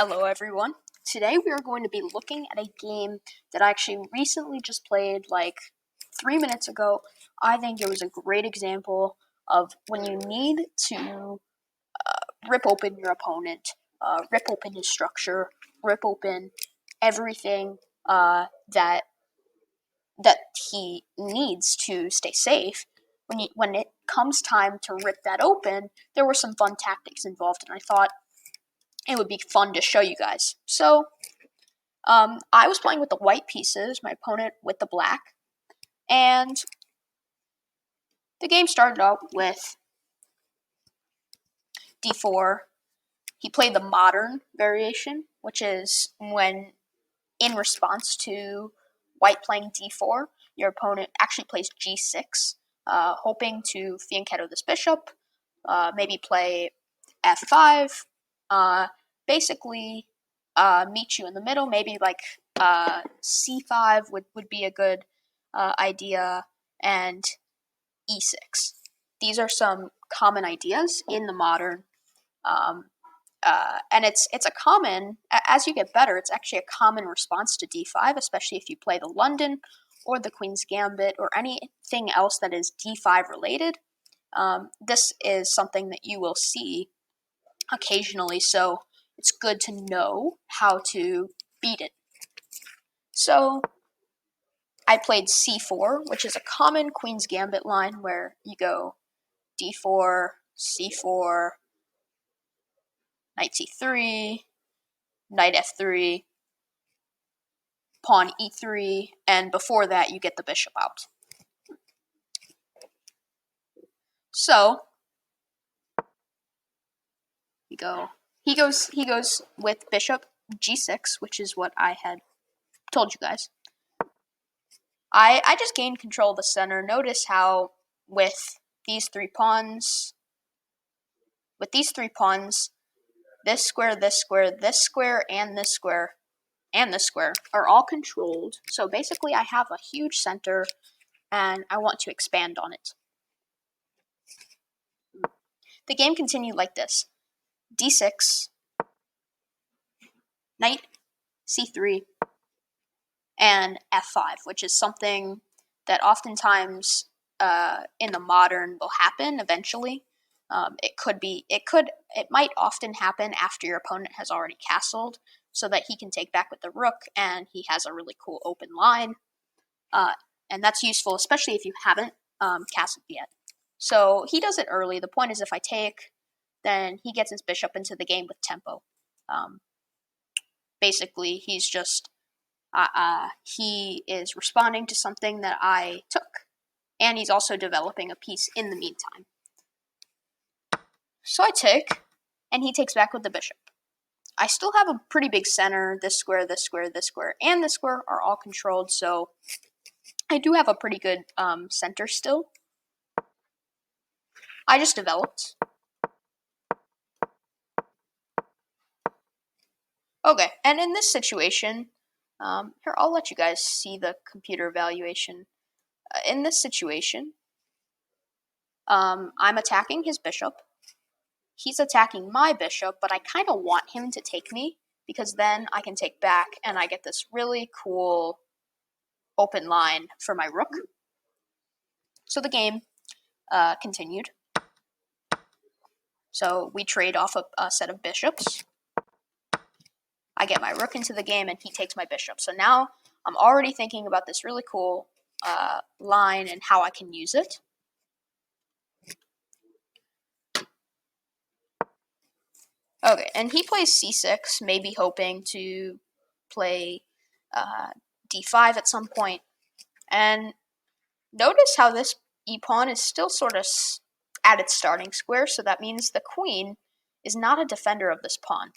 Hello everyone. Today we are going to be looking at a game that I actually recently just played like 3 minutes ago. I think it was a great example of when you need to rip open your opponent, rip open his structure, rip open everything that he needs to stay safe. When it comes time to rip that open, there were some fun tactics involved, and I thought it would be fun to show you guys. So I was playing with the white pieces, my opponent with the black, and the game started out with d4. He played the modern variation, which is when, in response to white playing d4, your opponent actually plays g6, hoping to fianchetto this bishop, maybe play f5, basically meet you in the middle. Maybe like c5 would be a good idea, and e6. These are some common ideas in the modern, um, and it's a common. As you get better, it's actually a common response to d5, especially if you play the London or the Queen's Gambit or anything else that is d5 related. This is something that you will see occasionally, so it's good to know how to beat it. So I played c4, which is a common Queen's Gambit line where you go d4, c4, knight c3, knight f3, pawn e3, and before that you get the bishop out. So he goes with bishop g6, which is what I had told you guys. I just gained control of the center. Notice how with these three pawns, this square, this square, this square, and this square, and this square are all controlled. So basically I have a huge center and I want to expand on it. The game continued like this. d6, knight c3, and f5, which is something that oftentimes in the modern will happen eventually. It might often happen after your opponent has already castled, so that he can take back with the rook, and he has a really cool open line, and that's useful, especially if you haven't castled yet. So he does it early. The point is, if I take, then he gets his bishop into the game with tempo. Basically, he's just he is responding to something that I took, and he's also developing a piece in the meantime. So I take, and he takes back with the bishop. I still have a pretty big center. This square, this square, this square, and this square are all controlled, so I do have a pretty good center still. I just developed. Okay, and in this situation, here, I'll let you guys see the computer evaluation. In this situation, I'm attacking his bishop. He's attacking my bishop, but I kind of want him to take me, because then I can take back and I get this really cool open line for my rook. So the game continued. So we trade off a set of bishops. I get my rook into the game and he takes my bishop. So now I'm already thinking about this really cool line and how I can use it. Okay, and he plays c6, maybe hoping to play d5 at some point. And notice how this e-pawn is still sort of at its starting square, so that means the queen is not a defender of this pawn.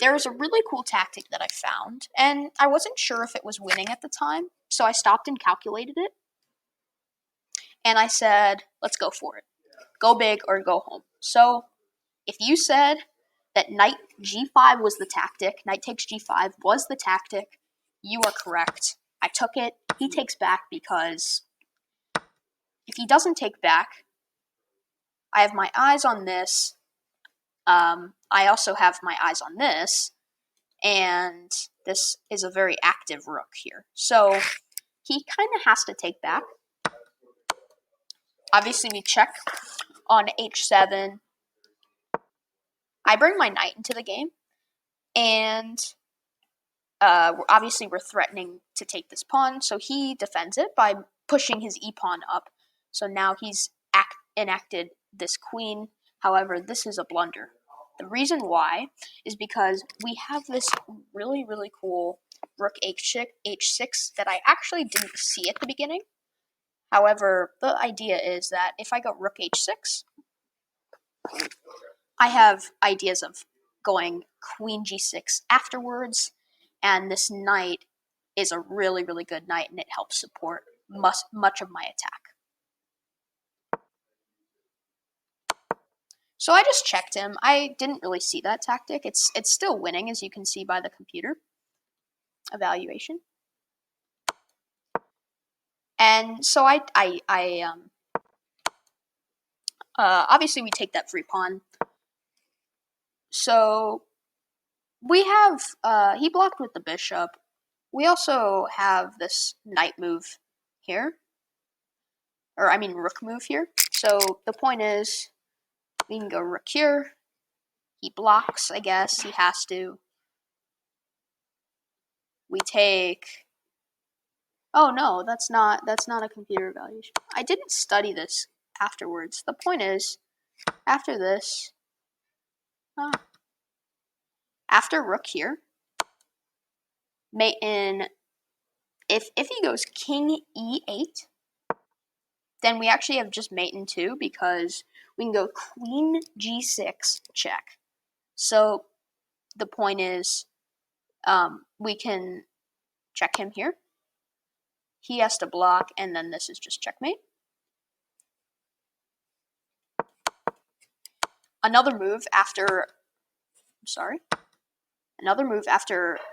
There was a really cool tactic that I found, and I wasn't sure if it was winning at the time, so I stopped and calculated it. And I said, let's go for it. Go big or go home. So if you said that knight g5 was the tactic, knight takes g5 was the tactic, you are correct. I took it. He takes back, because if he doesn't take back, I have my eyes on this, I also have my eyes on this, and this is a very active rook here. So he kind of has to take back. Obviously, we check on h7. I bring my knight into the game, and obviously we're threatening to take this pawn, so he defends it by pushing his e-pawn up. So now he's enacted this queen. However, this is a blunder. The reason why is because we have this really, really cool rook h6 that I actually didn't see at the beginning. However, the idea is that if I go rook h6, I have ideas of going queen g6 afterwards, and this knight is a really, really good knight, and it helps support much of my attack. So I just checked him. I didn't really see that tactic. It's still winning, as you can see by the computer evaluation. And so obviously we take that free pawn. So we have he blocked with the bishop. We also have this knight move here, or I mean rook move here. So the point is, we can go rook here. He blocks, I guess. He has to. We take. Oh no, that's not a computer evaluation. I didn't study this afterwards. The point is, after this, after rook here, mate in. If he goes king e8, then we actually have just mate in 2 because we can go queen g6 check. So the point is, we can check him here. He has to block, and then this is just checkmate. Another move after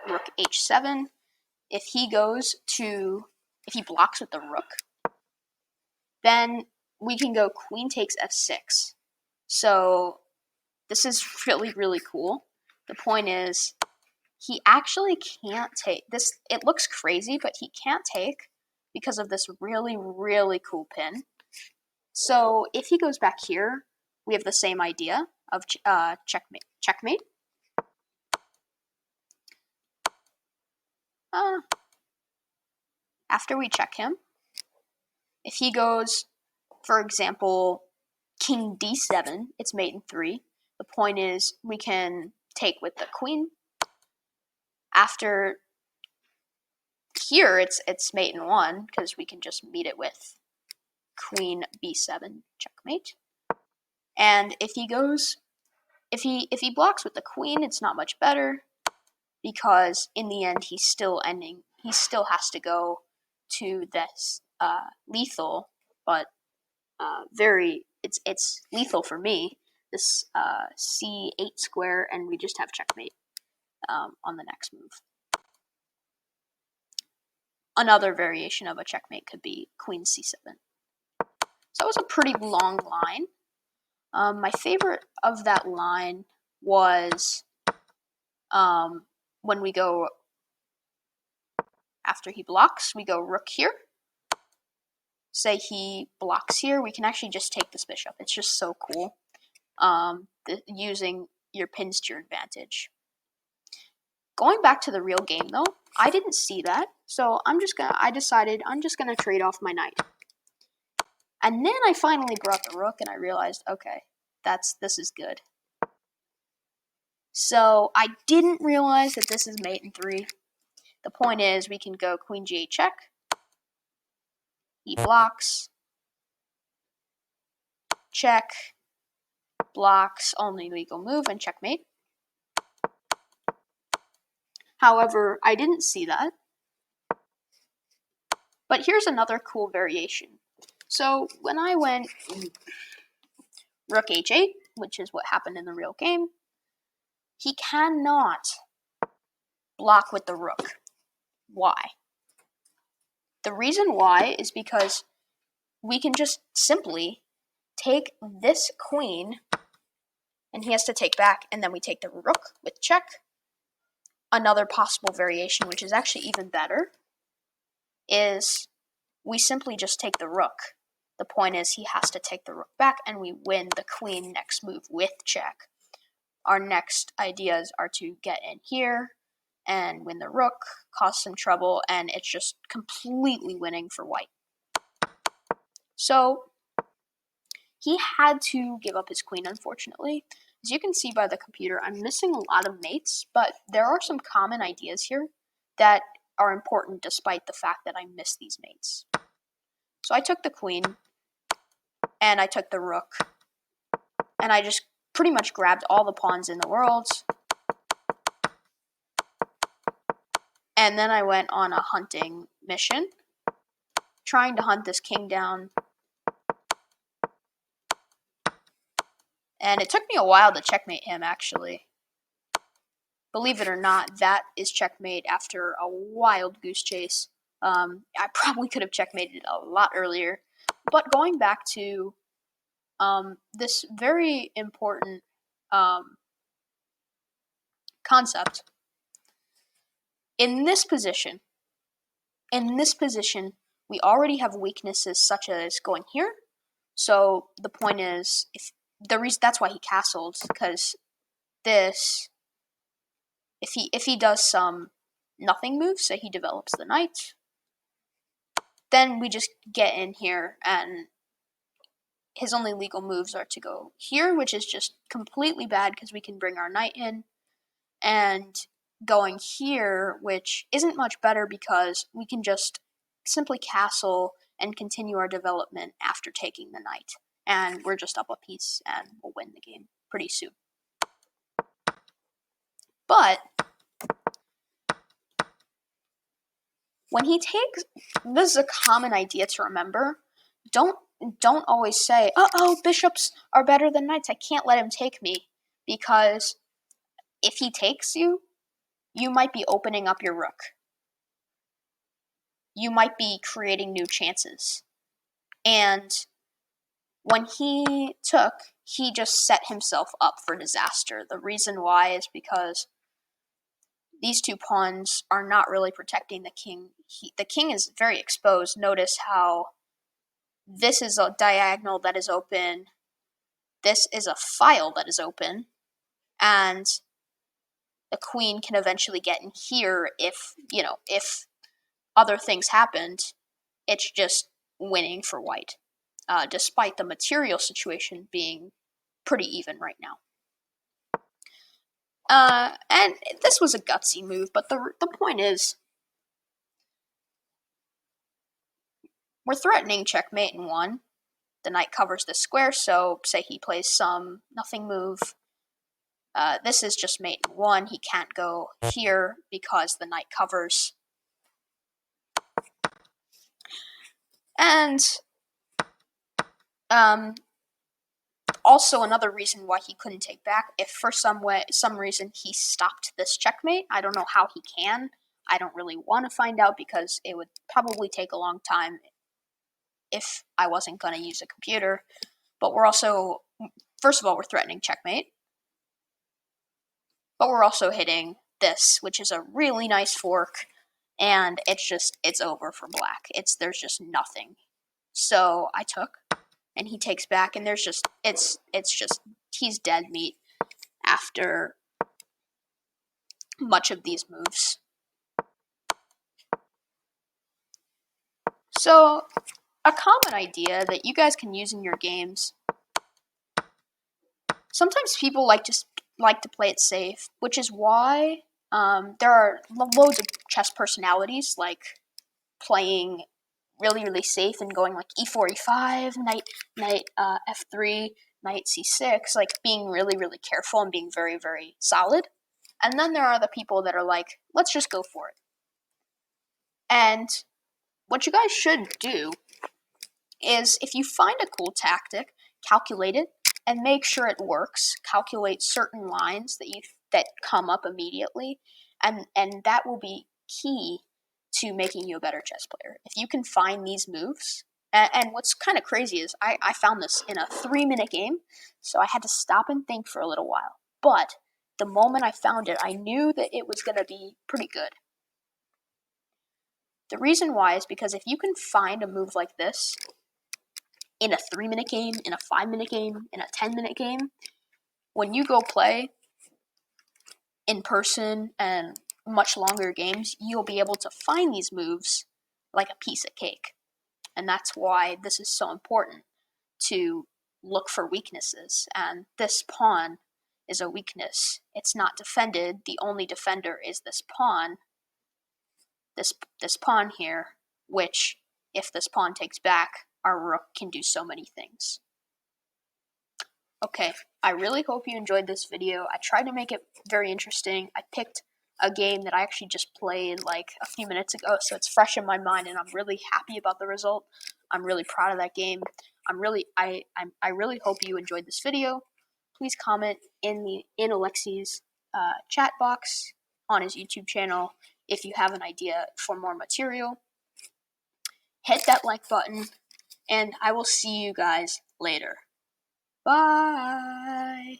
rook h7, if he blocks with the rook, then we can go queen takes f6. So this is really, really cool. The point is, he actually can't take this. It looks crazy, but he can't take because of this really, really cool pin. So if he goes back here, we have the same idea of checkmate. Checkmate. After we check him, if he goes, for example, king d7, it's mate in 3. The point is, we can take with the queen. After here, it's mate in 1 because we can just meet it with queen b7 checkmate. And if he blocks with the queen, it's not much better because in the end he still has to go to this lethal, but it's lethal for me, this c8 square, and we just have checkmate on the next move. Another variation of a checkmate could be queen c7. So it was a pretty long line. My favorite of that line was when we go, after he blocks, we go rook here. Say he blocks here, we can actually just take this bishop. It's just so cool, using your pins to your advantage. Going back to the real game though, I didn't see that, so I decided I'm just gonna trade off my knight. And then I finally brought the rook and I realized, okay, this is good. So I didn't realize that this is mate in 3. The point is, we can go queen g8 check. He blocks. Check. Blocks, only legal move, and checkmate. However, I didn't see that. But here's another cool variation. So when I went rook h8, which is what happened in the real game, he cannot block with the rook. Why? The reason why is because we can just simply take this queen and he has to take back, and then we take the rook with check. Another possible variation, which is actually even better, is we simply just take the rook. The point is he has to take the rook back, and we win the queen next move with check. Our next ideas are to get in here and win the rook, cause some trouble, and it's just completely winning for white. So he had to give up his queen, unfortunately. As you can see by the computer, I'm missing a lot of mates, but there are some common ideas here that are important despite the fact that I missed these mates. So I took the queen, and I took the rook, and I just pretty much grabbed all the pawns in the world. And then I went on a hunting mission, trying to hunt this king down. And it took me a while to checkmate him, actually. Believe it or not, that is checkmate after a wild goose chase. I probably could have checkmated a lot earlier. But going back to this very important concept, in this position, we already have weaknesses such as going here. So the point is, that's why he castled, because this, if he does some nothing moves, say he develops the knight, then we just get in here, and his only legal moves are to go here, which is just completely bad because we can bring our knight in, and going here, which isn't much better because we can just simply castle and continue our development after taking the knight. And we're just up a piece and we'll win the game pretty soon. But when he takes, this is a common idea to remember. Don't always say, "Oh, bishops are better than knights. I can't let him take me," because if he takes you, you might be opening up your rook. You might be creating new chances. And when he took, he just set himself up for disaster. The reason why is because these two pawns are not really protecting the king. The king is very exposed. Notice how this is a diagonal that is open. This is a file that is open. And the queen can eventually get in here if other things happened. It's just winning for white, despite the material situation being pretty even right now. And this was a gutsy move, but the point is, we're threatening checkmate in one. The knight covers the square, so say he plays some nothing move. This is just mate in one. He can't go here because the knight covers. And also another reason why he couldn't take back, if for some reason he stopped this checkmate. I don't know how he can. I don't really want to find out because it would probably take a long time if I wasn't going to use a computer. But we're also, first of all, we're threatening checkmate. But we're also hitting this, which is a really nice fork, and it's over for black. There's just nothing. So I took, and he takes back, and there's just he's dead meat after much of these moves. So a common idea that you guys can use in your games. Sometimes people like to play it safe, which is why there are loads of chess personalities like playing really, really safe and going like e4, e5, knight f3, knight c6, like being really, really careful and being very, very solid. And then there are the people that are like, let's just go for it. And what you guys should do is, if you find a cool tactic, calculate it and make sure it works. Calculate certain lines that come up immediately, and that will be key to making you a better chess player. If you can find these moves, And what's kind of crazy is I found this in a 3-minute game, so I had to stop and think for a little while. But the moment I found it, I knew that it was going to be pretty good. The reason why is because if you can find a move like this in a 3-minute game, in a 5-minute game, in a 10-minute game, when you go play in person and much longer games, you'll be able to find these moves like a piece of cake. And that's why this is so important, to look for weaknesses. And this pawn is a weakness. It's not defended. The only defender is this pawn. This pawn here, which, if this pawn takes back, our rook can do so many things. Okay, I really hope you enjoyed this video. I tried to make it very interesting. I picked a game that I actually just played like a few minutes ago, so it's fresh in my mind, and I'm really happy about the result. I'm really proud of that game. I really hope you enjoyed this video. Please comment in Alexi's chat box on his YouTube channel if you have an idea for more material. Hit that like button, and I will see you guys later. Bye!